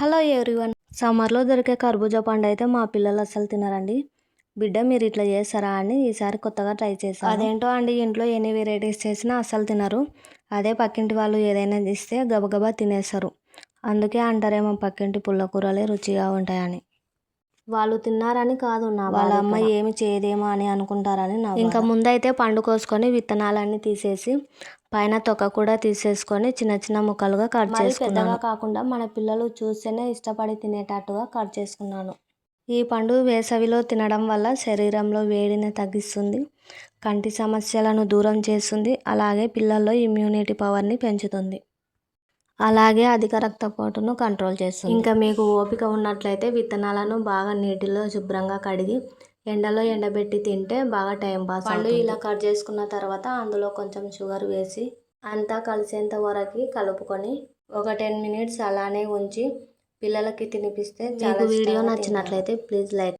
Hello everyone. సమ్మర్లో దొరికే కర్బూజా పండు అయితే మా పిల్లలు అస్సలు తినరండి. బిడ్డ మీరు ఇట్లా చేస్తారా అని ఈసారి కొత్తగా ట్రై చేశాను. అదేంటో అండి, ఇంట్లో ఎన్ని వెరైటీస్ చేసినా అస్సలు తినరు. అదే పక్కింటి వాళ్ళు ఏదైనా ఇస్తే గబగబా తినేస్తారు. అందుకే అంటారేమో పక్కింటి పుల్లకూరలే రుచిగా ఉంటాయని. వాళ్ళు తిన్నారని కాదు, వాళ్ళ అమ్మ ఏమి చేయదేమో అని అనుకుంటారని నా. ఇంకా ముందైతే పండు కోసుకొని విత్తనాలన్నీ తీసేసి పైన తొక్క కూడా తీసేసుకొని చిన్న చిన్న ముక్కలుగా కట్ చేసుకున్నాను. పెద్దగా కాకుండా మన పిల్లలు చూస్తేనే ఇష్టపడి తినేటట్టుగా కట్ చేసుకున్నాను. ఈ పండు వేసవిలో తినడం వల్ల శరీరంలో వేడిని తగ్గిస్తుంది, కంటి సమస్యలను దూరం చేస్తుంది, అలాగే పిల్లల్లో ఇమ్యూనిటీ పవర్ని పెంచుతుంది, అలాగే అధిక రక్తపోటును కంట్రోల్ చేస్తుంది. ఇంకా మీకు ఓపిక ఉన్నట్లయితే విత్తనాలను బాగా నీటిలో శుభ్రంగా కడిగి ఎండలో ఎండబెట్టి తింటే బాగా టైం పాస్. పండు ఇలా కట్ చేసుకున్న తర్వాత అందులో కొంచెం షుగర్ వేసి అంతా కలిసేంత వరకు కలుపుకొని ఒక 10 మినిట్స్ అలానే ఉంచి పిల్లలకి తినిపిస్తే చాలా. వీడియో నచ్చినట్లయితే ప్లీజ్ లైక్.